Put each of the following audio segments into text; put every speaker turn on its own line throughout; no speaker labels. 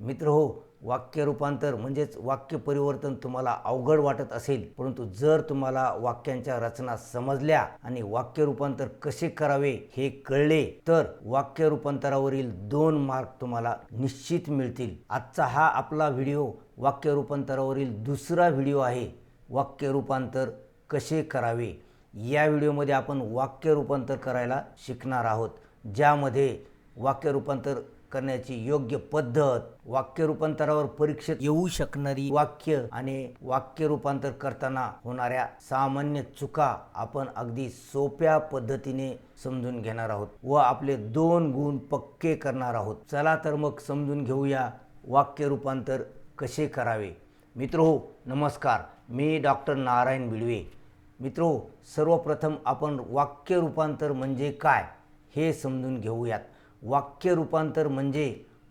मित्र हो, वाक्य रूपांतर म्हणजेच वाक्य परिवर्तन तुम्हाला अवघड वाटत असेल, परंतु जर तुम्हाला वाक्यांच्या रचना समजल्या आणि वाक्य रूपांतर कसे करावे हे कळले तर वाक्य रूपांतरावरील 2 मार्क तुम्हाला निश्चित मिळतील। आजचा हा आपला व्हिडिओ वाक्य रूपांतरावरील दुसरा व्हिडिओ आहे। वाक्य रूपांतर कसे करावे या व्हिडिओमध्ये आपण वाक्य रूपांतर करायला शिकणार आहोत, ज्यामध्ये वाक्य रूपांतर करण्याची योग्य पद्धत, वाक्य रूपांतरावर परीक्षेत येऊ शकणारी वाक्य आणि वाक्य रूपांतर करताना होणाऱ्या सामान्य चुका आपण अगदी सोप्या पद्धतीने समजून घेणार आहोत व आपले 2 गुण पक्के करणार आहोत। चला तर मग समजून घेऊया वाक्य रूपांतर कसे करावे। मित्रो नमस्कार, मी डॉक्टर नारायण बिडवे। मित्रो सर्वप्रथम आपण वाक्य रूपांतर म्हणजे काय हे समजून घेऊयात। वाक्य रूपांतर म्हणजे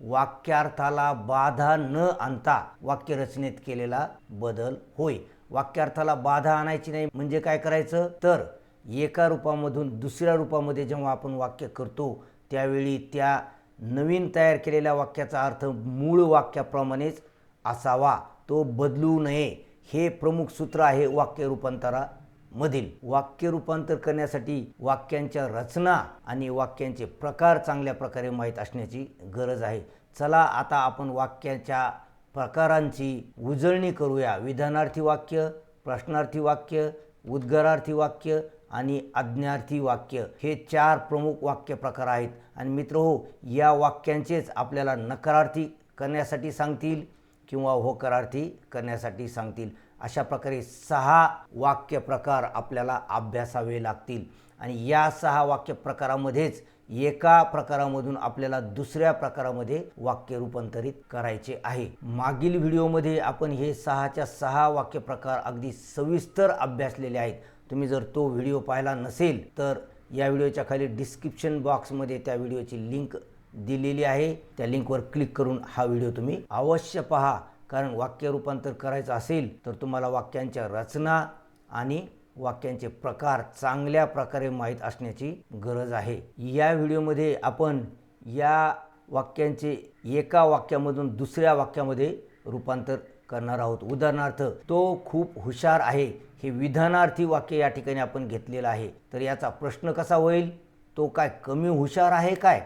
वाक्यार्थाला बाधा न आणता वाक्यरचनेत केलेला बदल होय। वाक्यार्थाला बाधा आणायची नाही म्हणजे काय करायचं तर एका रूपामधून दुसऱ्या रूपामध्ये जेव्हा आपण वाक्य करतो त्यावेळी त्या नवीन तयार केलेल्या वाक्याचा अर्थ मूळ वाक्याप्रमाणेच असावा, तो बदलू नये। हे प्रमुख सूत्र आहे वाक्य रूपांतरामधील। वाक्य रूपांतर करण्यासाठी वाक्यांच्या रचना आणि वाक्यांचे प्रकार चांगल्या प्रकारे माहीत असण्याची गरज आहे। चला आता आपण वाक्याच्या प्रकारांची उजळणी करूया। विधानार्थी वाक्य, प्रश्नार्थी वाक्य, उद्गारार्थी वाक्य आणि आज्ञार्थी वाक्य हे 4 प्रमुख वाक्य प्रकार आहेत। आणि मित्रहो, या वाक्यांचेच आपल्याला नकारार्थी करण्यासाठी सांगतील किंवा होकारार्थी करण्यासाठी सांगतील। अशा प्रकारे 6 वाक्य प्रकार आपल्याला अभ्यासावे लागतील आणि या 6 वाक्य प्रकारामध्येच एका प्रकारामधून आपल्याला दुसऱ्या प्रकारामध्ये वाक्य रूपांतरित करायचे आहे। मागील व्हिडिओमध्ये आपण हे 6च्या 6 वाक्य प्रकार अगदी सविस्तर अभ्यासलेले आहेत। तुम्ही जर तो व्हिडिओ पाहिला नसेल तर या व्हिडिओच्या खाली डिस्क्रिप्शन बॉक्समध्ये त्या व्हिडिओची लिंक दिलेली आहे, त्या लिंकवर क्लिक करून हा व्हिडिओ तुम्ही अवश्य पहा। कारण वाक्य रूपांतर करायचं असेल तर तुम्हाला वाक्यांच्या रचना आणि वाक्यांचे प्रकार चांगल्या प्रकारे माहीत असण्याची गरज आहे। या व्हिडिओमध्ये आपण या वाक्यांचे एका वाक्यामधून दुसऱ्या वाक्यामध्ये रूपांतर करणार आहोत। उदाहरणार्थ, तो खूप हुशार आहे हे विधानार्थी वाक्य या ठिकाणी आपण घेतलेलं आहे। तर याचा प्रश्न कसा होईल, तो काय कमी हुशार आहे काय?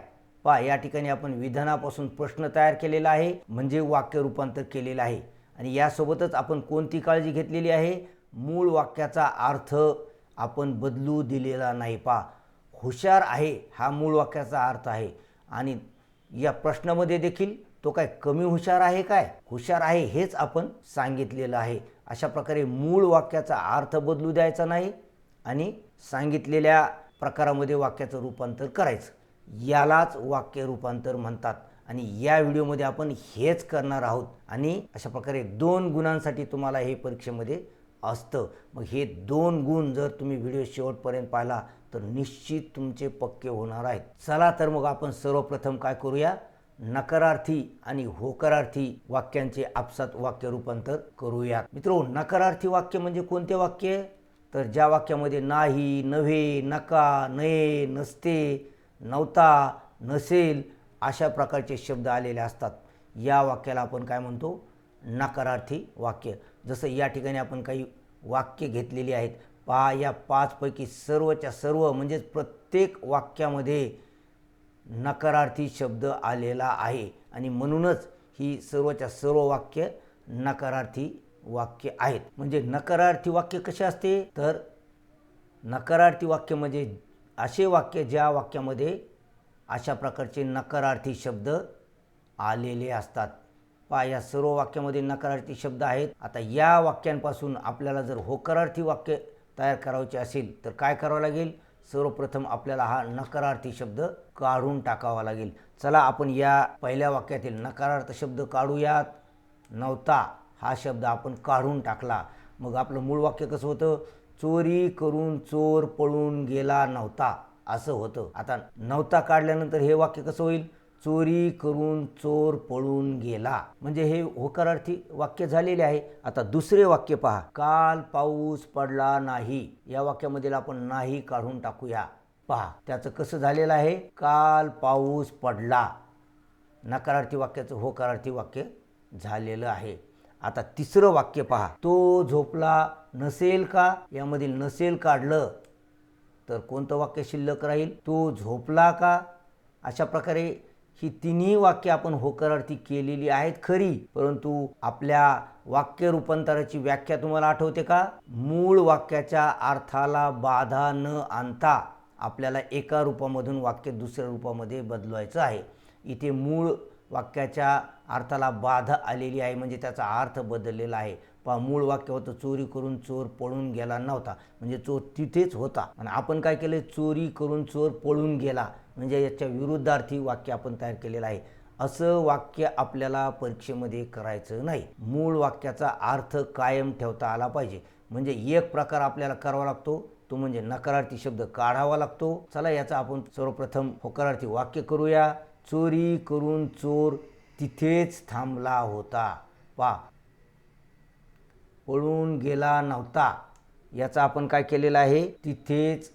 पहा, या ठिकाणी आपण विधानापासून प्रश्न तयार केलेला आहे म्हणजे वाक्य रूपांतर केलेलं आहे। आणि यासोबतच आपण कोणती काळजी घेतलेली आहे, मूळ वाक्याचा अर्थ आपण बदलू दिलेला नाही। पहा, हुशार आहे हा मूळ वाक्याचा अर्थ आहे आणि या प्रश्नामध्ये देखील तो काय कमी हुशार आहे काय, हुशार आहे हेच आपण सांगितलेलं आहे। अशा प्रकारे मूळ वाक्याचा अर्थ बदलू द्यायचा नाही आणि सांगितलेल्या प्रकारामध्ये वाक्याचं रूपांतर करायचं, यालाच वाक्य रूपांतर म्हणतात। आणि या व्हिडिओमध्ये आपण हेच करणार आहोत आणि अशा प्रकारे 2 गुणांसाठी तुम्हाला हे परीक्षेमध्ये असतं। मग हे 2 गुण जर तुम्ही व्हिडिओ शेवटपर्यंत पाहिला तर निश्चित तुमचे पक्के होणार आहेत। चला तर मग आपण सर्वप्रथम काय करूया, नकारार्थी आणि होकारार्थी वाक्यांचे आपसात वाक्य रूपांतर करूयात। मित्रो, नकारार्थी वाक्य म्हणजे कोणते वाक्य तर ज्या वाक्यामध्ये नाही, नव्हे, नका, नये, नसते, नव्हता, नसेल अशा प्रकारचे शब्द आलेले असतात, या वाक्याला आपण काय म्हणतो, नकारार्थी वाक्य। जसं या ठिकाणी आपण काही वाक्य घेतलेली आहेत। पहा, या 5 पैकी सर्वच्या सर्व म्हणजे प्रत्येक वाक्यामध्ये नकारार्थी शब्द आलेला आहे आणि म्हणूनच ही सर्वच्या सर्व वाक्य नकारार्थी वाक्य आहेत। म्हणजे नकारार्थी वाक्य कसे असते तर नकारार्थी वाक्य म्हणजे असे वाक्य ज्या वाक्यामध्ये अशा प्रकारचे नकारार्थी शब्द आलेले असतात। पहा, या सर्व वाक्यामध्ये नकारार्थी शब्द आहेत। आता या वाक्यांपासून आपल्याला जर होकारार्थी वाक्य तयार करायचे असेल तर काय करावं लागेल, सर्वप्रथम आपल्याला हा नकारार्थी शब्द काढून टाकावा लागेल। चला आपण या पहिल्या वाक्यातील नकारार्थ शब्द काढूयात। नव्हता हा शब्द आपण काढून टाकला, मग आपलं मूळ वाक्य कसं होतं, चोरी करून चोर पळून गेला नव्हता असं होतं। आता नव्हता काढल्यानंतर हे वाक्य कसं होईल, चोरी करून चोर पळून गेला, म्हणजे हे होकारार्थी वाक्य झालेले आहे। आता दुसरे वाक्य पहा, काल पाऊस पडला नाही, या वाक्यामध्ये आपण नाही काढून टाकूया। पहा त्याचं कसं झालेलं आहे, काल पाऊस पडला, नकारार्थी वाक्याचं होकारार्थी वाक्य झालेलं आहे. आता तिसरं वाक्य पहा, तो झोपला नसेल का. यामधील नसेल काढलं तर कोणतं वाक्य शिल्लक राहील, तो झोपला का. अशा प्रकारे ही तिन्ही वाक्य आपण होकारार्थी केलेली आहेत खरी, परंतु आपल्या वाक्य रूपांतराची व्याख्या तुम्हाला आठवते का. मूळ वाक्याच्या अर्थाला बाधा न आणता आपल्याला एका रूपामधून वाक्य दुसऱ्या रूपामध्ये बदलवायचं आहे. इथे मूळ वाक्याच्या अर्थाला बाधा आलेली आहे, म्हणजे त्याचा अर्थ बदललेला आहे. पहा, मूळ वाक्य होतं चोरी करून चोर पळून गेला नव्हता, म्हणजे चोर तिथेच होता. आणि आपण काय केलं, चोरी करून चोर पळून गेला, म्हणजे याच्या विरुद्धार्थी वाक्य आपण तयार केलेलं आहे. असं वाक्य आपल्याला परीक्षेमध्ये करायचं नाही. मूळ वाक्याचा अर्थ कायम ठेवता आला पाहिजे. म्हणजे एक प्रकार आपल्याला करावा लागतो, तो म्हणजे नकारार्थी शब्द काढावा लागतो. चला याचा आपण सर्वप्रथम होकारार्थी वाक्य करूया. चोरी करून चोर तिथेच थांबला होता. पहा, पळून गेला नव्हता, याचा आपण काय केलेलं आहे, तिथेच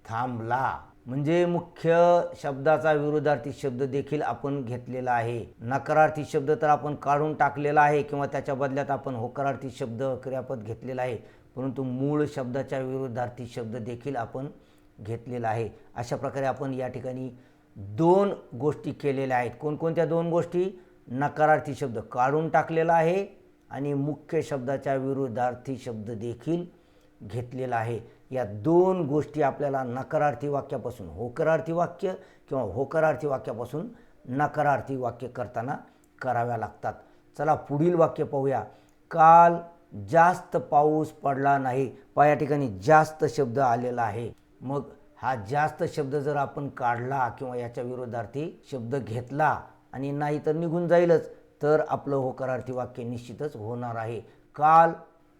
थांबला. म्हणजे मुख्य शब्दाचा विरुद्धार्थी शब्द देखील आपण घेतलेला आहे. नकारार्थी शब्द तर आपण काढून टाकलेला आहे किंवा त्याच्या बदल्यात आपण होकारार्थी शब्द क्रियापद घेतलेला आहे, परंतु मूळ शब्दाच्या विरुद्धार्थी शब्द देखील आपण घेतलेला आहे. अशा प्रकारे आपण या ठिकाणी दोन गोष्टी केलेल्या आहेत. कोणकोणत्या दोन गोष्टी, नकारार्थी शब्द काढून टाकलेला आहे आणि मुख्य शब्दाच्या विरुद्धार्थी शब्द देखील घेतलेला आहे. या दोन गोष्टी आपल्याला नकारार्थी वाक्यापासून होकारार्थी वाक्य किंवा होकारार्थी वाक्यापासून नकारार्थी वाक्य करताना कराव्या लागतात. चला पुढील वाक्य पाहूया. काल जास्त पाऊस पडला नाही. पहा, या ठिकाणी जास्त शब्द आलेला आहे. मग हा जास्त शब्द जर आपण काढला किंवा याच्या विरुद्धार्थी शब्द घेतला आणि नाही तर निघून जाईलच, तर आपलं होकारार्थी वाक्य निश्चितच होणार आहे. काल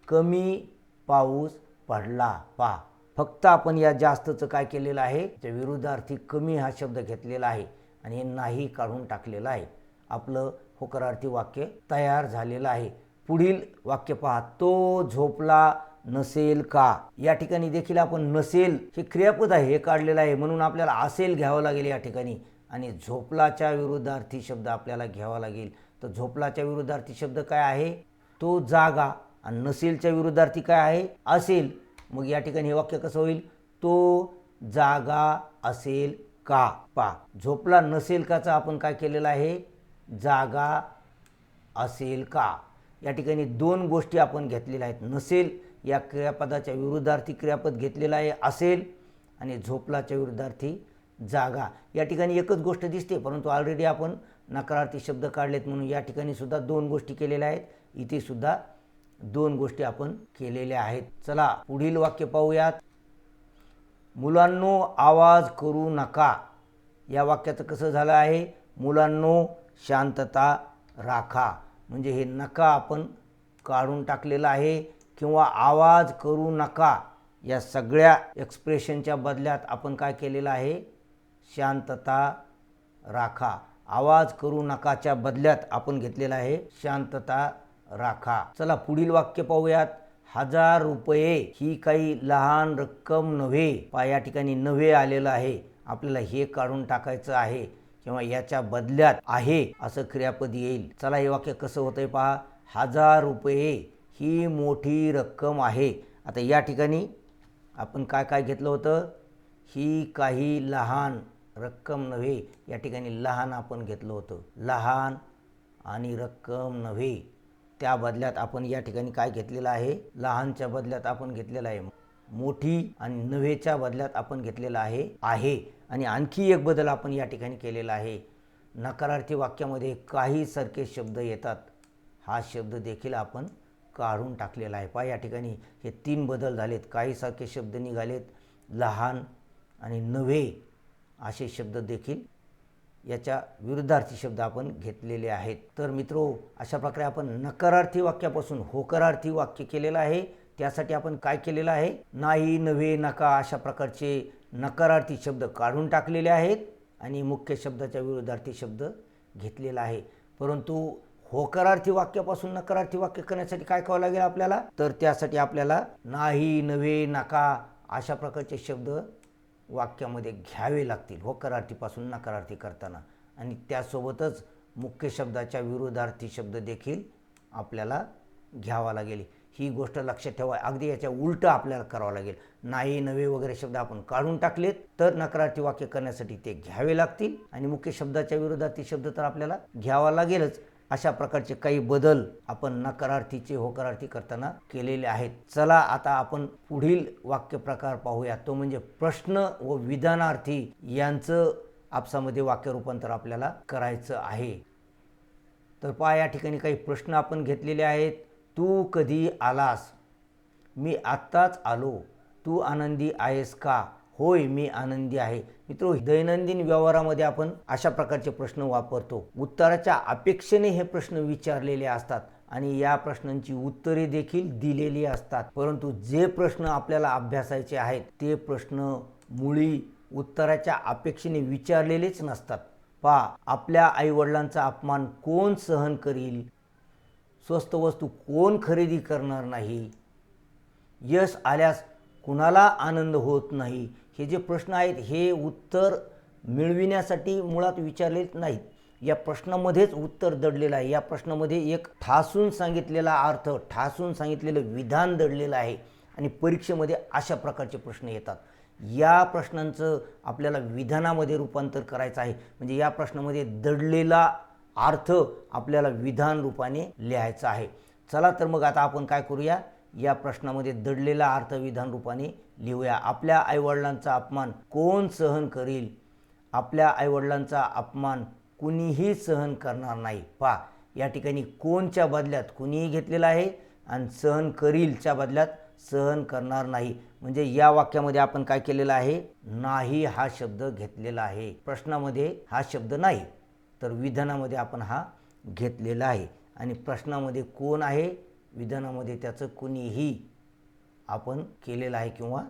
कमी पाऊस पडला. पहा, फक्त आपण या जास्तचं काय केलेलं आहे, त्या विरुद्धार्थी कमी हा शब्द घेतलेला आहे आणि हे नाही काढून टाकलेलं आहे. आपलं होकारार्थी वाक्य तयार झालेलं आहे. पुढील वाक्य पहा, तो झोपला नसेल का. या ठिकाणी देखील आपण नसेल हे क्रियापद आहे, हे काढलेलं आहे, म्हणून आपल्याला असेल घ्यावं लागेल या ठिकाणी. आणि झोपलाच्या विरुद्धार्थी शब्द आपल्याला घ्यावा लागेल. तर झोपलाच्या विरुद्धार्थी शब्द काय आहे, तो जागा. आणि नसेलच्या विरुद्धार्थी काय आहे, असेल. मग या ठिकाणी हे वाक्य कसं होईल, तो जागा असेल का. पहा, झोपला नसेल काचा आपण काय केलेलं आहे, जागा असेल का. या ठिकाणी दोन गोष्टी आपण घेतलेल्या आहेत. नसेल या क्रियापदाच्या विरुद्धार्थी क्रियापद घेतलेला आहे असेल, आणि झोपलाच्या विरुद्धार्थी जागा. या ठिकाणी एकच गोष्ट दिसते, परंतु ऑलरेडी आपण नकारार्थी शब्द काढलेत, म्हणून या ठिकाणी सुद्धा दोन गोष्टी केलेल्या आहेत. इथे सुद्धा दोन गोष्टी आपण केलेल्या आहेत. चला पुढील वाक्य पाहूयात. मुलांनो आवाज करू नका. या वाक्याचं कसं झालं आहे, मुलांनो शांतता राखा. म्हणजे हे नका आपण काढून टाकलेलं आहे, किंवा आवाज करू नका या सगळ्या एक्सप्रेशनच्या बदल्यात आपण काय केलेलं आहे, शांतता राखा. आवाज करू नकाच्या बदल्यात आपण घेतलेला आहे शांतता राखा. चला पुढील वाक्य पाहूयात. 1000 रुपये ही काही लहान रक्कम नव्हे. पहा, या ठिकाणी नव्हे आलेलं आहे, आपल्याला हे काढून टाकायचं आहे किंवा याच्या बदल्यात आहे असं क्रियापद येईल. चला हे वाक्य कसं होतंय पहा. 1000 रुपये ही मोठी रक्कम आहे. आता या ठिकाणी आपण काय काय घेतलं होतं, ही काही लहान रक्कम नव्हे. या ठिकाणी लहान आपण घेतलं होतं, लहान आणि रक्कम नव्हे. त्या बदल्यात आपण या ठिकाणी काय घेतलेलं आहे, लहानच्या बदल्यात आपण घेतलेलं आहे मोठी, आणि नव्हेच्या बदल्यात आपण घेतलेलं आहे. आणि आणखी एक बदल आपण या ठिकाणी केलेला आहे. नकारार्थी वाक्यामध्ये काही सारखे शब्द येतात, हा शब्द देखील आपण काढून टाकलेला आहे. पहा, या ठिकाणी हे तीन बदल झालेत. काही सारखे शब्द निघालेत, लहान आणि नव्हे असे शब्द देखील याच्या विरुद्धार्थी शब्द आपण घेतलेले आहेत. तर मित्रो, अशा प्रकारे आपण नकारार्थी वाक्यापासून होकारार्थी वाक्य केलेलं आहे. त्यासाठी आपण काय केलेलं आहे, नाही, नव्हे, नका अशा प्रकारचे नकारार्थी शब्द काढून टाकलेले आहेत आणि मुख्य शब्दाच्या विरुद्धार्थी शब्द घेतलेला आहे. परंतु होकारार्थी वाक्यापासून नकारार्थी वाक्य करण्यासाठी काय करावं लागेल आपल्याला, तर त्यासाठी आपल्याला नाही, नव्हे, नका अशा प्रकारचे शब्द वाक्यामध्ये घ्यावे लागतील होकारार्थीपासून नकारार्थी करताना. आणि त्यासोबतच मुख्य शब्दाच्या विरोधार्थी शब्द देखील आपल्याला घ्यावा लागेल. ही गोष्ट लक्षात ठेवा. अगदी याच्या उलटं आपल्याला करावं लागेल. नाही, नवे वगैरे शब्द आपण काढून टाकलेत तर नकारार्थी वाक्य करण्यासाठी ते घ्यावे लागतील आणि मुख्य शब्दाच्या विरोधार्थी शब्द तर आपल्याला घ्यावा लागेलच. अशा प्रकारचे काही बदल आपण नकारार्थीचे होकारार्थी करताना केलेले आहेत. चला आता आपण पुढील वाक्य प्रकार पाहूया. तो म्हणजे प्रश्न व विधानार्थी यांचं आपसामध्ये वाक्य रूपांतर आपल्याला करायचं आहे. तर पहा, या ठिकाणी काही प्रश्न आपण घेतलेले आहेत. तू कधी आलास? मी आत्ताच आलो. तू आनंदी आहेस का? होय, मी आनंदी आहे. मित्रो, दैनंदिन व्यवहारामध्ये आपण अशा प्रकारचे प्रश्न वापरतो. उत्तराच्या अपेक्षेने हे प्रश्न विचारलेले असतात आणि या प्रश्नांची उत्तरे देखील दिलेली असतात. परंतु जे प्रश्न आपल्याला अभ्यासायचे आहेत ते प्रश्न मुळी उत्तराच्या अपेक्षेने विचारलेलेच नसतात. पहा, आपल्या आईवडिलांचा अपमान कोण सहन करील? स्वस्त वस्तू कोण खरेदी करणार नाही? यश आल्यास कुणाला आनंद होत नाही? हे जे प्रश्न आहेत हे उत्तर मिळविण्यासाठी मुळात विचारलेच नाहीत. या प्रश्नामध्येच उत्तर दडलेलं आहे. या प्रश्नामध्ये एक ठासून सांगितलेला अर्थ, ठासून सांगितलेलं विधान दडलेलं आहे आणि परीक्षेमध्ये अशा प्रकारचे प्रश्न येतात. या प्रश्नांचं आपल्याला विधानामध्ये रूपांतर करायचं आहे. म्हणजे या प्रश्नामध्ये दडलेला अर्थ आपल्याला विधान रूपाने लिहायचा आहे. चला तर मग आता आपण काय करूया, या प्रश्नामध्ये दडलेला अर्थ विधान रूपाने लिहूया. आपल्या आईवडिलांचा अपमान कोण सहन करील? आपल्या आईवडिलांचा अपमान कुणीही सहन करणार नाही. पहा, या ठिकाणी कोणच्या बदल्यात कुणीही घेतलेला आहे आणि सहन करीलच्या बदल्यात सहन करणार नाही. म्हणजे या वाक्यामध्ये आपण काय केलेलं आहे, नाही हा शब्द घेतलेला आहे. प्रश्नामध्ये हा शब्द नाही तर विधानामध्ये आपण हा घेतलेला आहे. आणि प्रश्नामध्ये कोण आहे, विधानामध्ये त्याचं कुणीही आपण केलेलं आहे किंवा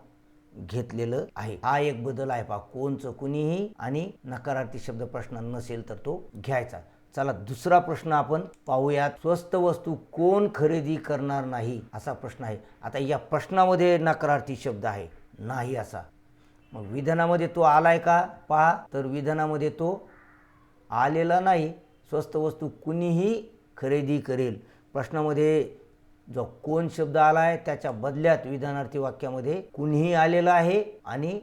घेतलेलं आहे. हा एक बदल आहे. पहा, कोणचं कुणीही आणि नकारार्थी शब्द प्रश्न नसेल तर तो घ्यायचा. चला दुसरा प्रश्न आपण पाहूयात. स्वस्त वस्तू कोण खरेदी करणार नाही? असा प्रश्न आहे. आता या प्रश्नामध्ये नकारार्थी शब्द आहे नाही असा. मग विधानामध्ये तो आलाय का? पहा, तर विधानामध्ये तो आलेला नाही. स्वस्त वस्तू कुणीही खरेदी करेल. प्रश्नामध्ये जो कोण शब्द आला आहे त्याच्या बदल्यात विधानार्थी वाक्यामध्ये कुणीही आलेलं आहे आणि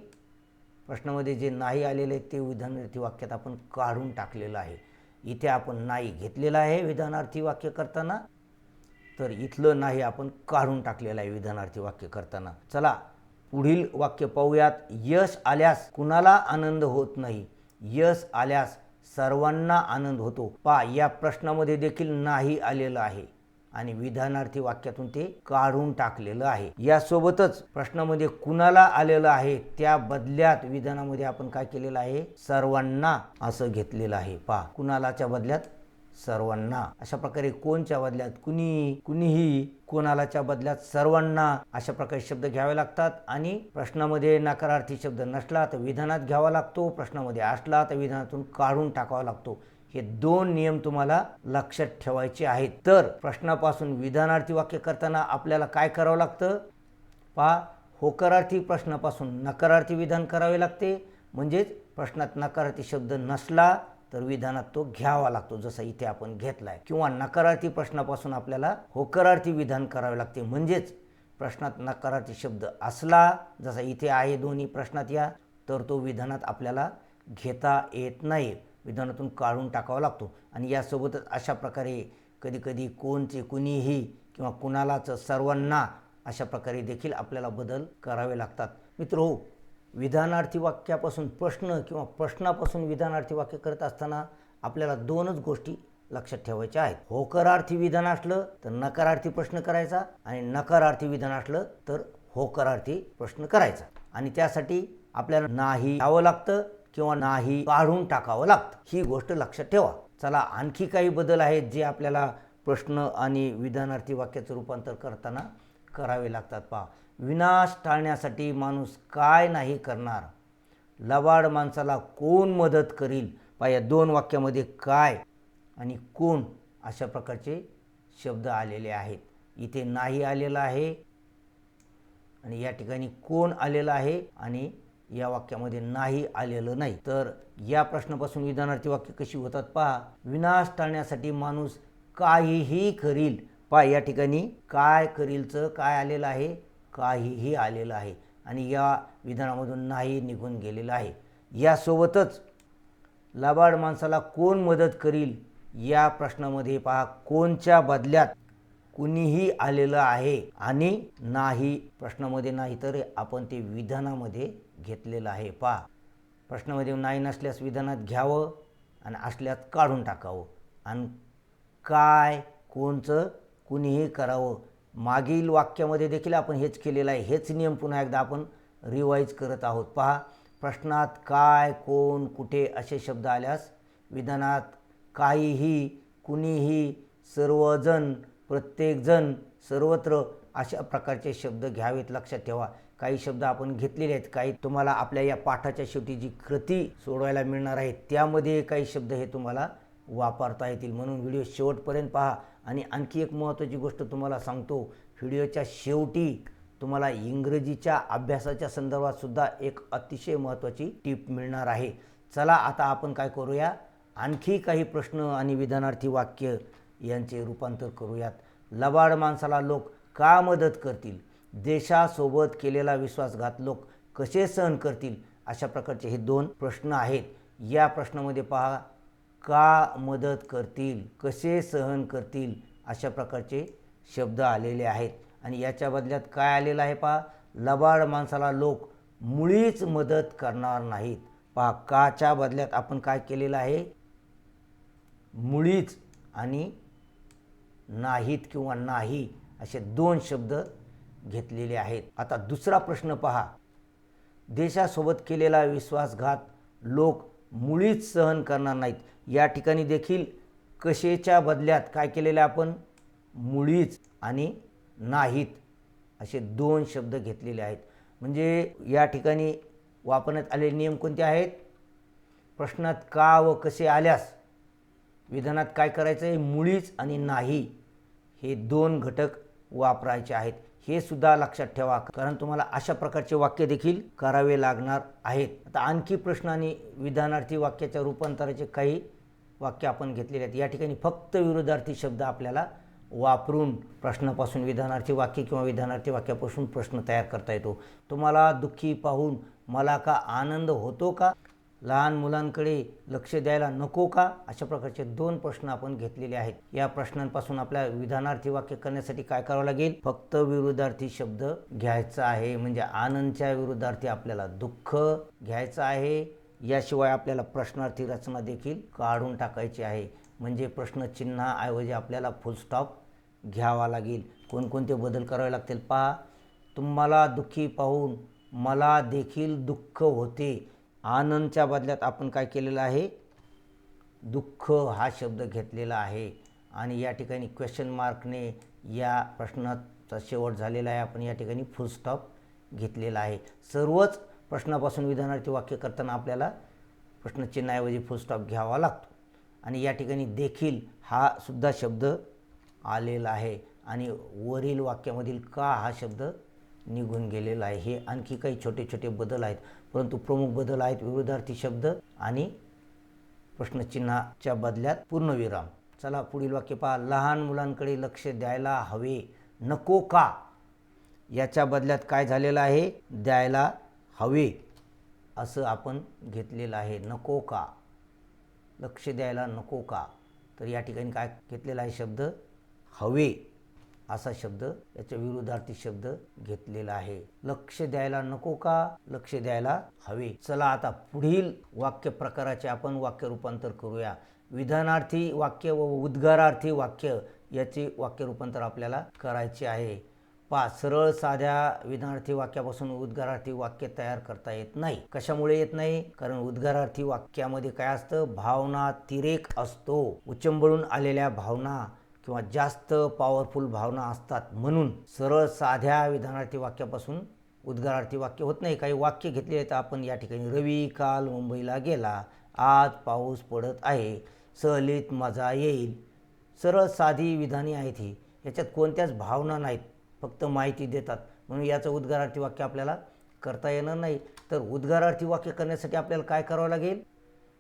प्रश्नामध्ये जे नाही आलेले ते विधानार्थी वाक्यात आपण काढून टाकलेलं आहे. इथे आपण नाही घेतलेलं आहे विधानार्थी वाक्य करताना, तर इथलं नाही आपण काढून टाकलेलं आहे विधानार्थी वाक्य करताना. चला पुढील वाक्य पाहूयात. यश आल्यास कुणाला आनंद होत नाही? यश आल्यास सर्वांना आनंद होतो. पहा, या प्रश्नामध्ये देखील नाही आलेलं आहे आणि विधानार्थी वाक्यातून ते काढून टाकलेलं आहे. यासोबतच प्रश्नामध्ये कुणाला आलेलं आहे त्या बदल्यात विधानामध्ये आपण काय केलेलं आहे, सर्वांना असं घेतलेलं आहे. पहा, कुणालाच्या बदल्यात सर्वांना. अशा प्रकारे कोणच्या बदल्यात कुणी, कुणीही, कोणालाच्या बदल्यात सर्वांना अशा प्रकारे शब्द घ्यावे लागतात. आणि प्रश्नामध्ये नकारार्थी शब्द नसला तर विधानात घ्यावा लागतो, प्रश्नामध्ये असला तर विधानातून काढून टाकावा लागतो. हे दोन नियम तुम्हाला लक्षात ठेवायचे आहेत. तर प्रश्नापासून विधानार्थी वाक्य करताना आपल्याला काय करावं लागतं? पहा, होकारार्थी प्रश्नापासून नकारार्थी विधान करावे लागते. म्हणजेच प्रश्नात नकारार्थी शब्द नसला तर विधानात तो घ्यावा लागतो, जसं इथे आपण घेतलाय. किंवा नकारार्थी प्रश्नापासून आपल्याला होकारार्थी विधान करावे लागते. म्हणजेच प्रश्नात नकारार्थी शब्द असला, जसा इथे आहे दोन्ही प्रश्नात या, तर तो विधानात आपल्याला घेता येत नाही, विधानातून काढून टाकावा लागतो. आणि यासोबतच अशा प्रकारे कधीकधी कोणचे कुणीही किंवा कुणालाचं सर्वांना अशा प्रकारे देखील आपल्याला बदल करावे लागतात. मित्रहो, विधानार्थी वाक्यापासून प्रश्न किंवा प्रश्नापासून विधानार्थी वाक्य करत असताना आपल्याला दोनच गोष्टी लक्षात ठेवायच्या आहेत. होकारार्थी विधान असलं तर नकारार्थी प्रश्न करायचा आणि नकारार्थी विधान असलं तर होकारार्थी प्रश्न करायचा. आणि त्यासाठी आपल्याला नाही घ्यावं लागतं किंवा नाही काढून टाकावं लागतं. ही गोष्ट लक्षात ठेवा. चला, आणखी काही बदल आहेत जे आपल्याला प्रश्न आणि विधानार्थी वाक्याचं रूपांतर करताना करावे लागतात. पहा, विनाश टाळण्यासाठी माणूस काय नाही करणार? लबाड माणसाला कोण मदत करील? पहा, या दोन वाक्यामध्ये काय आणि कोण अशा प्रकारचे शब्द आलेले आहेत. इथे नाही आलेला आहे आणि या ठिकाणी कोण आलेला आहे आणि या वाक्यामध्ये नाही आलेलं नाही. तर या प्रश्नापासून विधानार्थी वाक्य कशी होतात पहा. विनाश टाळण्यासाठी माणूस काहीही करील. पहा या ठिकाणी काय करीलचं काय आलेलं आहे, काहीही आलेलं आहे आणि या विधानामधून नाही निघून गेलेलं आहे. यासोबतच लबाड माणसाला कोण मदत करील या प्रश्नामध्ये पहा कोणच्या बदल्यात कुणीही आलेलं आहे आणि नाही प्रश्नामध्ये नाही तर आपण ते विधानामध्ये घेतलेलं आहे. पहा प्रश्नामध्ये नाही नसल्यास विधानात घ्यावं आणि असल्यास काढून टाकावं आणि काय कोणचं कुणीही करावं. मागील वाक्यामध्ये देखील आपण हेच केलेलं आहे. हेच नियम पुन्हा एकदा आपण रिवाईज करत आहोत. पहा प्रश्नात काय कोण कुठे असे शब्द आल्यास विधानात काहीही कुणीही सर्वजण प्रत्येकजण सर्वत्र अशा प्रकारचे शब्द घ्यावेत. लक्षात ठेवा काही शब्द आपण घेतलेले आहेत, काही तुम्हाला आपल्या या पाठाच्या शेवटी जी कृती सोडवायला मिळणार आहे त्यामध्ये काही शब्द हे तुम्हाला वापरता येतील. म्हणून व्हिडिओ शेवटपर्यंत पहा. आणि आणखी एक महत्त्वाची गोष्ट तुम्हाला सांगतो, व्हिडिओच्या शेवटी तुम्हाला इंग्रजीच्या अभ्यासाच्या संदर्भात सुद्धा एक अतिशय महत्त्वाची टीप मिळणार आहे. चला आता आपण काय करूया, आणखी काही प्रश्न आणि विधानार्थी वाक्य यांचे रूपांतर करूयात. लबाड माणसाला लोक का मदत करतील? देशासोबत केलेला विश्वासघात लोक कसे सहन करतील? अशा प्रकारचे हे दोन प्रश्न आहेत. या प्रश्नामध्ये पहा का मदत करतील, कसे सहन करतील अशा प्रकारचे शब्द आलेले आहेत आणि याच्या बदल्यात काय आलेलं आहे पहा लबाड माणसाला लोक मुळीच मदत करणार नाहीत. पहा काच्या बदल्यात आपण काय केलेलं आहे, मुळीच आणि नाहीत किंवा नाही असे दोन शब्द घेतलेले आहेत. आता दुसरा प्रश्न पहा, देशासोबत केलेला विश्वासघात लोक मुळीच सहन करणार नाहीत. या ठिकाणी देखील कशेच्या बदल्यात काय केलेले आपण मुळीच आणि नाहीत असे दोन शब्द घेतलेले आहेत. म्हणजे या ठिकाणी वापरण्यात आलेले नियम कोणते आहेत, प्रश्नात का व कसे आल्यास विधानात काय करायचं आहे, मुळीच आणि नाही हे दोन घटक वापरायचे आहेत. हे सुद्धा लक्षात ठेवा कारण तुम्हाला अशा प्रकारचे वाक्य देखील करावे लागणार आहेत. आता आणखी प्रश्न आणि विधानार्थी वाक्याच्या रूपांतराचे काही वाक्य आपण घेतलेले आहेत. या ठिकाणी फक्त विरुद्धार्थी शब्द आपल्याला वापरून प्रश्नापासून विधानार्थी वाक्य किंवा विधानार्थी वाक्यापासून प्रश्न तयार करता येतो. तुम्हाला दुःखी पाहून मला का आनंद होतो का? लहान मुलांकडे लक्ष द्यायला नको का? अशा प्रकारचे दोन प्रश्न आपण घेतलेले आहेत. या प्रश्नांपासून आपल्या विधानार्थी वाक्य करण्यासाठी काय करावं लागेल, फक्त विरुद्धार्थी शब्द घ्यायचा आहे. म्हणजे आनंदच्या विरुद्धार्थी आपल्याला दुःख घ्यायचं आहे. याशिवाय आपल्याला प्रश्नार्थी रचना देखील काढून टाकायची आहे. म्हणजे प्रश्नचिन्हाऐवजी आपल्याला फुल स्टॉप घ्यावा लागेल. कोणकोणते बदल करावे लागतील पहा, तुम्हाला दुःखी पाहून मला देखील दुःख होते. आनंदच्या बदल्यात आपण काय केलेलं आहे, दुःख हा शब्द घेतलेला आहे आणि या ठिकाणी क्वेश्चन मार्कने या प्रश्नाचा शेवट झालेला आहे. आपण या ठिकाणी फुल स्टॉप घेतलेला आहे. सर्वच प्रश्नापासून विधानार्थी वाक्य करताना आपल्याला प्रश्नचिन्हाऐवजी फुल स्टॉप घ्यावा लागतो आणि या ठिकाणी देखील हा सुद्धा शब्द आलेला आहे आणि वरील वाक्यामधील का हा शब्द निघून गेलेला आहे. हे आणखी काही छोटे छोटे बदल आहेत परंतु प्रमुख बदल आहेत विरुद्धार्थी शब्द आणि प्रश्नचिन्हाच्या बदल्यात पूर्णविराम. चला पुढील वाक्य पहा, लहान मुलांकडे लक्ष द्यायला हवे नको का? याच्या बदल्यात काय झालेलं आहे, द्यायला हवे असं आपण घेतलेलं आहे. नको का, लक्ष द्यायला नको का, तर या ठिकाणी काय घेतलेला आहे शब्द हवे असा शब्द याच्या विरुद्धार्थी शब्द घेतलेला आहे. लक्ष द्यायला नको का, लक्ष द्यायला हवे. चला आता पुढील वाक्य प्रकाराचे आपण वाक्य रूपांतर करूया. विधानार्थी वाक्य व उद्गारार्थी वाक्य याचे वाक्य रूपांतर आपल्याला करायचे आहे. पहा सरळ साध्या विधानार्थी वाक्यापासून उद्गारार्थी वाक्य तयार करता येत नाही. कशामुळे येत नाही, कारण उद्गारार्थी वाक्यामध्ये काय असतं, भावनातिरेक असतो. उचंबळून आलेल्या भावना किंवा जास्त पॉवरफुल भावना असतात. म्हणून सरळ साध्या विधानार्थी वाक्यापासून उद्गारार्थी वाक्य होत नाही. काही वाक्य घेतले आहेत आपण या ठिकाणी, रवी काल मुंबईला गेला, आज पाऊस पडत आहे, सहलीत मजा येईल. सरळ साधी विधाने आहेत ही, याच्यात कोणत्याच भावना नाहीत, फक्त माहिती देतात. म्हणून याचं उद्गारार्थी वाक्य आपल्याला करता येणार नाही. तर उद्गारार्थी वाक्य करण्यासाठी आपल्याला काय करावं लागेल?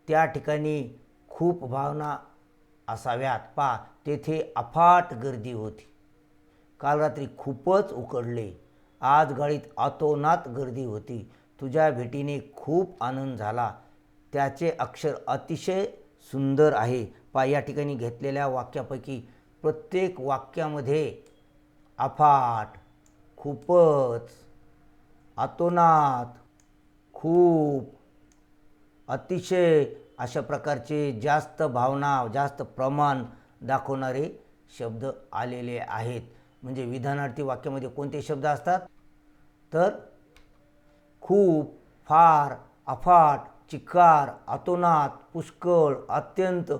त्या ठिकाणी खूप भावना असाव्यात. पहा, तेथे अफाट गर्दी होती. काल रात्री खूपच उकडले. आज गाडीत अतोनात गर्दी होती. तुझ्या भेटीने खूप आनंद झाला. त्याचे अक्षर अतिशय सुंदर आहे. पहा, या ठिकाणी घेतलेल्या वाक्यापैकी प्रत्येक वाक्यामध्ये अफाट, खूपच, अतोनात, खूप, अतिशय अशा प्रकारचे जास्त भावना, जास्त प्रमाण दाखवणारे शब्द आलेले आहेत. म्हणजे विधानार्थी वाक्यामध्ये कोणते शब्द असतात? तर खूप, फार, अफाट, चिक्कार, अतोनात, पुष्कळ, अत्यंत,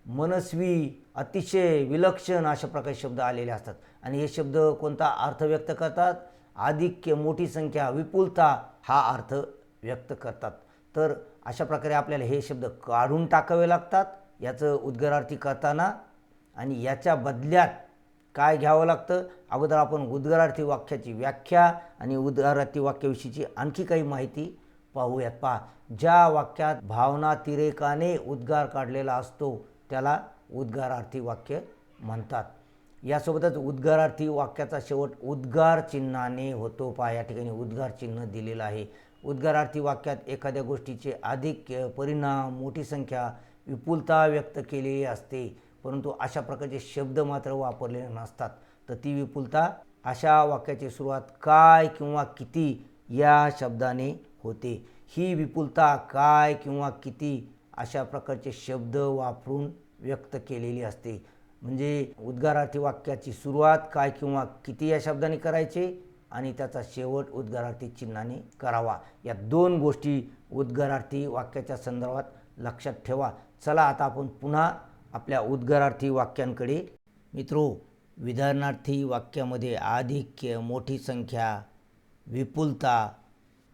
मनस्वी, अतिशय, विलक्षण अशा प्रकारचे शब्द आलेले असतात. आणि हे शब्द कोणता अर्थ व्यक्त करतात? आधिक्य, मोठी संख्या, विपुलता हा अर्थ व्यक्त करतात. तर अशा प्रकारे आपल्याला हे शब्द काढून टाकावे लागतात याचं उद्गारार्थी करताना. आणि याच्या बदल्यात काय घ्यावं लागतं? अगोदर आपण उद्गारार्थी वाक्याची व्याख्या आणि उद्गारार्थी वाक्याविषयीची आणखी काही माहिती पाहूयात. पहा, ज्या वाक्यात भावनातिरेकाने उद्गार काढलेला असतो त्याला उद्गारार्थी वाक्य म्हणतात. यासोबतच उद्गारार्थी वाक्याचा शेवट उद्गार चिन्हाने होतो. पहा, या ठिकाणी उद्गार चिन्ह दिलेलं आहे. उद्गारार्थी वाक्यात एखाद्या गोष्टीचे आधिक्य, परिणाम, मोठी संख्या, विपुलता व्यक्त केलेली असते, परंतु अशा प्रकारचे शब्द मात्र वापरलेले नसतात. तर ती विपुलता अशा वाक्याची सुरुवात काय किंवा किती या शब्दाने होते. ही विपुलता काय किंवा किती अशा प्रकारचे शब्द वापरून व्यक्त केलेली असते. म्हणजे उद्गारार्थी वाक्याची सुरुवात काय किंवा किती या शब्दाने करायचे आणि त्याचा शेवट उद्गारार्थी चिन्हाने करावा. या दोन गोष्टी उद्गारार्थी वाक्याच्या संदर्भात लक्षात ठेवा. चला आता आपण पुन्हा आपल्या उद्गारार्थी वाक्यांकडे. मित्रो, विधानार्थी वाक्यामध्ये आधिक्य, मोठी संख्या, विपुलता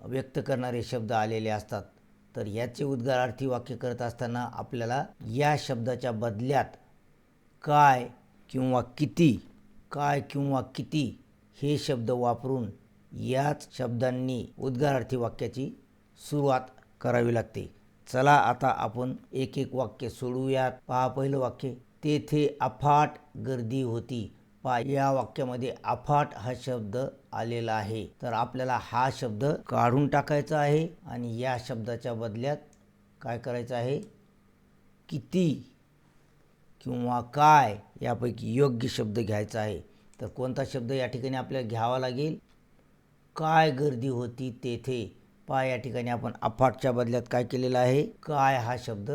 व्यक्त करणारे शब्द आलेले असतात. तर याचे उद्गारार्थी वाक्य करत असताना आपल्याला या शब्दाच्या बदल्यात काय किंवा किती, काय किंवा किती हे शब्द वापरून याच शब्दांनी उद्गारार्थी वाक्याची सुरुवात करावी लागते. चला आता आपण एक एक वाक्य सोडवूयात. पहा, पहिलं वाक्य, तेथे अफाट गर्दी होती. पहा, या वाक्यामध्ये अफाट हा शब्द आलेला आहे. तर आपल्याला हा शब्द काढून टाकायचा आहे आणि या शब्दाच्या बदल्यात काय करायचं आहे? किती किंवा काय यापैकी योग्य शब्द घ्यायचा आहे. तर कोणता शब्द या ठिकाणी आपल्याला घ्यावा लागेल? काय गर्दी होती तेथे. पहा, या ठिकाणी आपण अफाटच्या बदल्यात काय केलेलं आहे? काय हा शब्द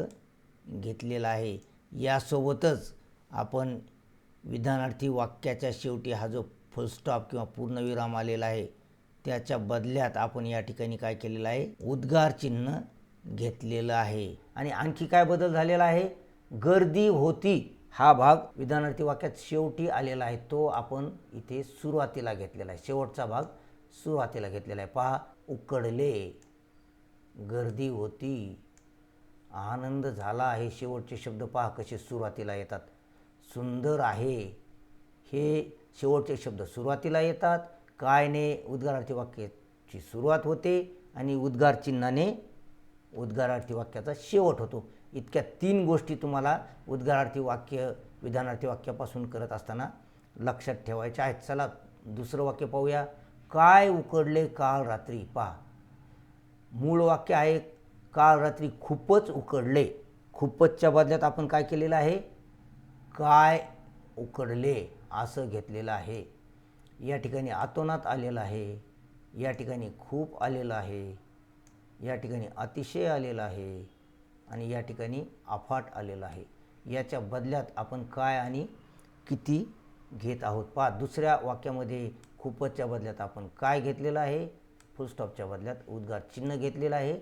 घेतलेला आहे. यासोबतच आपण विधानार्थी वाक्याच्या शेवटी हा जो फुलस्टॉप किंवा पूर्णविराम आलेला आहे त्याच्या बदल्यात आपण या ठिकाणी काय केलेलं आहे? उद्गार चिन्ह घेतलेलं आहे. आणि आणखी काय बदल झालेला आहे? गर्दी होती हा भाग विधानार्थी वाक्यात शेवटी आलेला आहे, तो आपण इथे सुरुवातीला घेतलेला आहे. शेवटचा भाग सुरुवातीला घेतलेला आहे. पहा, उकडले, गर्दी होती, आनंद झाला हे शेवटचे शब्द पहा कसे सुरुवातीला येतात. सुंदर आहे हे शेवटचे शब्द सुरुवातीला येतात. कायने उद्गारार्थी वाक्याची सुरुवात होते आणि उद्गार चिन्हाने उद्गारार्थी वाक्याचा शेवट होतो. इतक्या तीन गोष्टी तुम्हाला उद्गारार्थी वाक्य विधानार्थी वाक्यापासून करत असताना लक्षात ठेवायच्या आहेत. चला दुसरं वाक्य पाहूया. काय उकडले काल रात्री. पहा, मूळ वाक्य आहे काल रात्री खूपच उकडले. खूपचच्या बदल्यात आपण काय केलेलं आहे? काय उकडले असं घेतलेलं आहे. या ठिकाणी अतोनात आलेलं आहे, या ठिकाणी खूप आलेलं आहे, या ठिकाणी अतिशय आलेलं आहे आणि या ठिकाणी अफाट आलेलं आहे. याच्या बदल्यात आपण काय आणि किती घेत आहोत. पहा, दुसऱ्या वाक्यामध्ये खूपचच्या बदल्यात आपण काय घेतलेलं आहे? फुलस्टॉपच्या बदल्यात उद्गार चिन्ह घेतलेलं आहे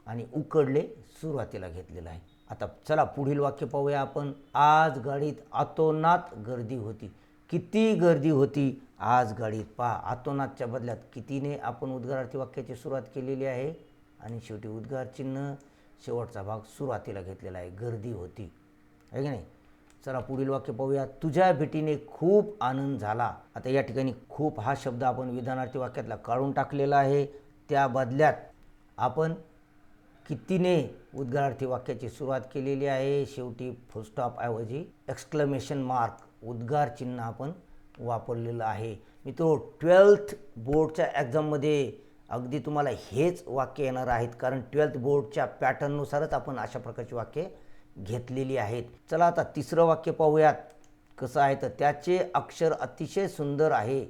आणि उकडले सुरुवातीला घेतलेलं आहे. आता चला पुढील वाक्य पाहूया आपण. आज गाडीत अतोनात गर्दी होती. किती गर्दी होती आज गाडीत. पहा, अतोनातच्या बदल्यात कितीने आपण उद्गारार्थी वाक्याची सुरुवात केलेली आहे आणि शेवटी उद्गार चिन्ह, शेवटचा भाग सुरुवातीला घेतलेला आहे. गर्दी होती, आहे की नाही. चला पुढील वाक्य पाहूया. तुझ्या भेटीने खूप आनंद झाला. आता या ठिकाणी खूप हा शब्द आपण विधानार्थी वाक्यातला काढून टाकलेला आहे. त्या बदल्यात आपण कितीने उद्गारार्थी वाक्याची सुरुवात केलेली आहे. शेवटी फुलस्टॉप ऐवजी एक्सक्लेमेशन मार्क उद्गार चिन्ह आपण वापरलेलं आहे. मित्रो 12th बोर्डच्या एक्झाममध्ये अगदी तुम्हाला हेच वाक्य येणार आहेत, कारण 12th बोर्डच्या पॅटर्ननुसारच आपण अशा प्रकारची वाक्ये घेतलेली आहेत. चला आता तिसरं वाक्य पाहूयात कसं आहे. तर त्याचे अक्षर अतिशय सुंदर आहे.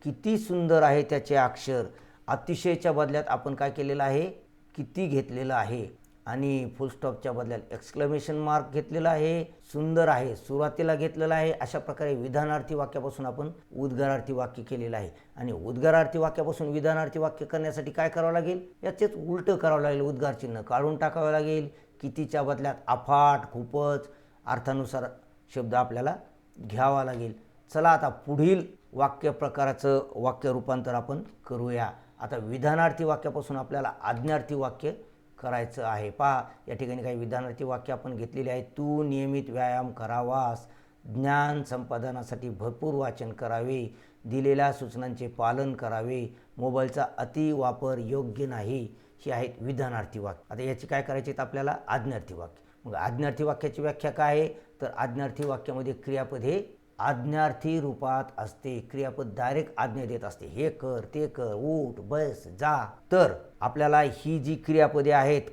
किती सुंदर आहे त्याचे अक्षर. अतिशयच्या बदल्यात आपण काय केलेलं आहे, किती घेतलेलं आहे आणि फुलस्टॉपच्या बदल्यात एक्सक्लेमेशन मार्क घेतलेला आहे. सुंदर आहे सुरुवातीला घेतलेला आहे. अशा प्रकारे विधानार्थी वाक्यापासून आपण उद्गारार्थी वाक्य केलेलं आहे. आणि उद्गारार्थी वाक्यापासून विधानार्थी वाक्य करण्यासाठी काय करावं लागेल, याचेच उलटं करावं लागेल. उद्गार चिन्ह काढून टाकावं लागेल. कितीच्या बदल्यात अफाट, खूपच अर्थानुसार शब्द आपल्याला घ्यावा लागेल. चला आता पुढील वाक्य प्रकाराचं वाक्य रूपांतर आपण करूया. आता विधानार्थी वाक्यापासून आपल्याला आज्ञार्थी वाक्य करायचं आहे. पहा या ठिकाणी काही विधानार्थी वाक्य आपण घेतलेली आहेत. तू नियमित व्यायाम करावास, ज्ञान संपादनासाठी भरपूर वाचन करावे, दिलेल्या सूचनांचे पालन करावे, मोबाईलचा अति वापर योग्य नाही. ही आहेत विधानार्थी वाक्य. आता याची काय करायची आहेत आपल्याला, आज्ञार्थी वाक्य. मग आज्ञार्थी वाक्याची व्याख्या काय आहे, तर आज्ञार्थी वाक्यामध्ये क्रियापद हे आज्ञार्थी रूपात असते. क्रियापद डायरेक्ट आज्ञा देत असते. हे कर, ते कर, उठ, बस, जा. तर आपल्याला ही जी क्रियापदे आहेत,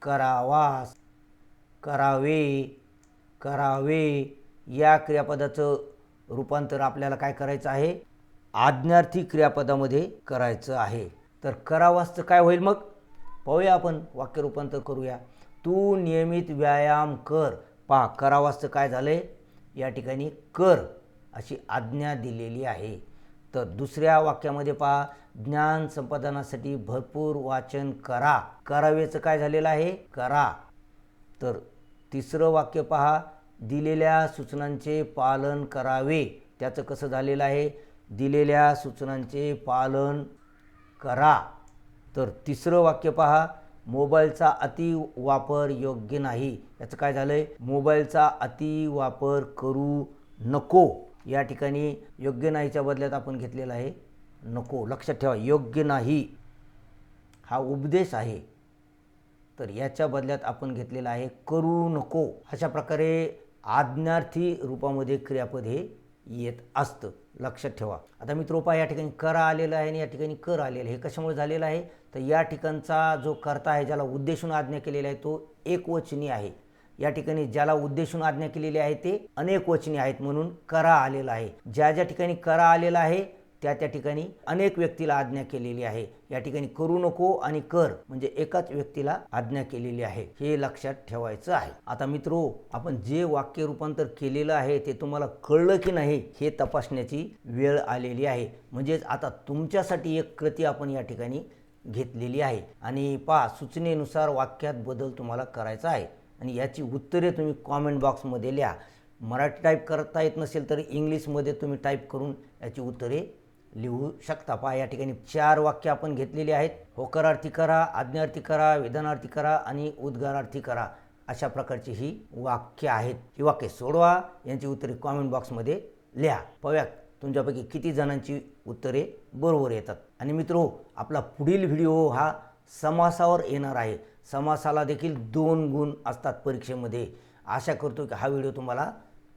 करावास, करावे, करावे, या क्रियापदाचं रूपांतर आपल्याला काय करायचं आहे, आज्ञार्थी क्रियापदामध्ये करायचं आहे. तर करावासचं काय होईल मग पाहूया आपण. वाक्य रूपांतर करूया. तू नियमित व्यायाम कर. पहा करावासचं काय झालंय, या ठिकाणी कर अशी आज्ञा दिलेली आहे. तर दुसऱ्या वाक्यामध्ये पहा, ज्ञान संपादनासाठी भरपूर वाचन करा. करावेचं काय झालेलं आहे, करा. तर तिसरं वाक्य पहा, दिलेल्या सूचनांचे पालन करावे. त्याचं कसं झालेलं आहे, दिलेल्या सूचनांचे पालन करा. तर तिसरं वाक्य पहा, मोबाईलचा अति वापर योग्य नाही. याचं काय झालंय, मोबाईलचा अति वापर करू नको. या ठिकाणी योग्य नाहीच्या बदल्यात आपण घेतलेला आहे नको. लक्षात ठेवा, योग्य नाही हा उपदेश आहे, तर याच्या बदल्यात आपण घेतलेला आहे करू नको. अशा प्रकारे आज्ञार्थी रूपामध्ये क्रियापद हे येत असतं. लक्षात ठेवा. आता मित्रो पहा, या ठिकाणी करा आलेलं आहे आणि या ठिकाणी कर आलेलं आहे. हे कशामुळे झालेलं आहे, तर या ठिकाणचा जो कर्ता आहे, ज्याला उद्देशून आज्ञा केलेली आहे, तो एकवचनी आहे. या ठिकाणी ज्याला उद्देशून आज्ञा केलेली आहे ते अनेकवचनी आहेत, म्हणून करा आलेला आहे. ज्या ज्या ठिकाणी करा आलेला आहे त्या त्या ठिकाणी अनेक व्यक्तीला आज्ञा केलेली आहे. या ठिकाणी करू नको आणि कर म्हणजे एकाच व्यक्तीला आज्ञा केलेली आहे. हे लक्षात ठेवायचं आहे. आता मित्रो, आपण जे वाक्य रूपांतर केलेलं आहे ते तुम्हाला कळलं की नाही हे तपासण्याची वेळ आलेली आहे. म्हणजेच आता तुमच्यासाठी एक कृती आपण या ठिकाणी घेतलेली आहे. आणि पहा, सूचनेनुसार वाक्यात बदल तुम्हाला करायचा आहे आणि याची उत्तरे तुम्ही कॉमेंट बॉक्समध्ये लिहा. मराठी टाईप करता येत नसेल तर इंग्लिशमध्ये तुम्ही टाईप करून याची उत्तरे लिहू शकता. पहा, या ठिकाणी 4 वाक्य आपण घेतलेली आहेत. होकारार्थी करा, आज्ञार्थी करा, विधानार्थी करा आणि उद्गारार्थी करा. अशा प्रकारची ही वाक्य आहेत. ही वाक्य सोडवा, यांची उत्तरे कॉमेंट बॉक्समध्ये लिहा. पाहूया तुमच्यापैकी किती जणांची उत्तरे बरोबर येतात. आणि मित्रो, आपला पुढील व्हिडिओ हा समासावर येणार आहे. समासाला देखील 2 गुण असतात परीक्षेमध्ये. आशा करतो की हा व्हिडिओ तुम्हाला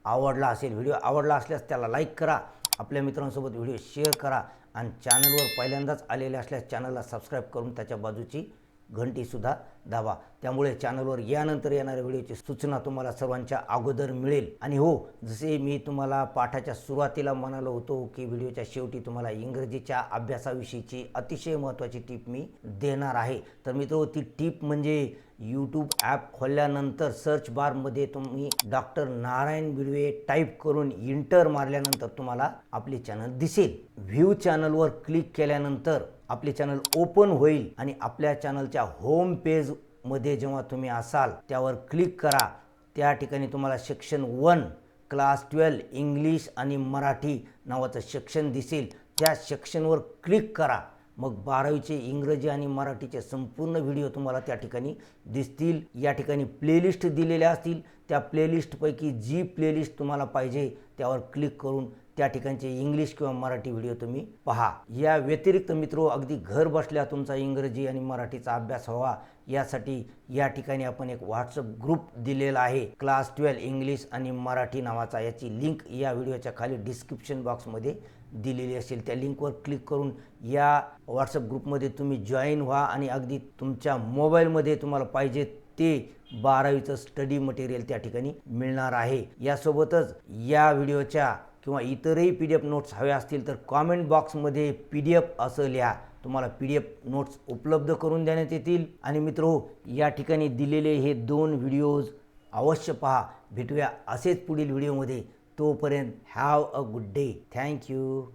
आवडला असेल. व्हिडिओ आवडला असल्यास त्याला लाईक करा, आपल्या मित्रांसोबत व्हिडिओ शेअर करा आणि चॅनलवर पहिल्यांदाच आलेले असल्यास चॅनलला सबस्क्राईब करून त्याच्या बाजूची घंटीसुद्धा दाबा. त्यामुळे चॅनलवर यानंतर येणाऱ्या व्हिडिओची सूचना तुम्हाला सर्वांच्या अगोदर मिळेल. आणि हो, जसे मी तुम्हाला पाठाच्या सुरुवातीला म्हणालो होतो की व्हिडिओच्या शेवटी तुम्हाला इंग्रजीच्या अभ्यासाविषयीची अतिशय महत्त्वाची टीप मी देणार आहे. तर मित्रो, ती टीप म्हणजे यूट्यूब ॲप खोलल्यानंतर सर्च बारमध्ये तुम्ही डॉक्टर नारायण बिडवे टाईप करून इंटर मारल्यानंतर तुम्हाला आपले चॅनल दिसेल. व्ह्यू चॅनलवर क्लिक केल्यानंतर आपले चॅनल ओपन होईल आणि आपल्या चॅनलच्या होम पेजमध्ये जेव्हा तुम्ही असाल त्यावर क्लिक करा. त्या ठिकाणी तुम्हाला सेक्शन 1 क्लास 12 इंग्लिश आणि मराठी नावाचं सेक्शन दिसेल. त्या सेक्शनवर क्लिक करा. मग 12वीचे इंग्रजी आणि मराठीचे संपूर्ण व्हिडिओ तुम्हाला त्या ठिकाणी दिसतील. या ठिकाणी प्लेलिस्ट दिलेल्या असतील. त्या प्लेलिस्टपैकी जी प्लेलिस्ट तुम्हाला पाहिजे त्यावर क्लिक करून त्या ठिकाणचे इंग्लिश किंवा मराठी व्हिडिओ तुम्ही पहा. या व्यतिरिक्त मित्रो, अगदी घर बसल्या तुमचा इंग्रजी आणि मराठीचा अभ्यास व्हावा यासाठी या ठिकाणी आपण एक व्हॉट्सअप ग्रुप दिलेला आहे, क्लास 12 इंग्लिश आणि मराठी नावाचा. याची लिंक या व्हिडिओच्या खाली डिस्क्रिप्शन बॉक्समध्ये दिलेली असेल. त्या लिंकवर क्लिक करून या व्हॉट्सअप ग्रुपमध्ये तुम्ही जॉईन व्हा आणि अगदी तुमच्या मोबाईलमध्ये तुम्हाला पाहिजे ते 12वीचं स्टडी मटेरियल त्या ठिकाणी मिळणार आहे. यासोबतच या व्हिडिओच्या किंवा इतरही PDF नोट्स हव्या असतील तर कॉमेंट बॉक्समध्ये PDF असं लिहा, तुम्हाला PDF नोट्स उपलब्ध करून देण्यात येतील. आणि मित्रो, या ठिकाणी दिलेले हे 2 व्हिडिओज अवश्य पहा. भेटूया असेच पुढील व्हिडिओमध्ये. तोपर्यंत have a good day. Thank you.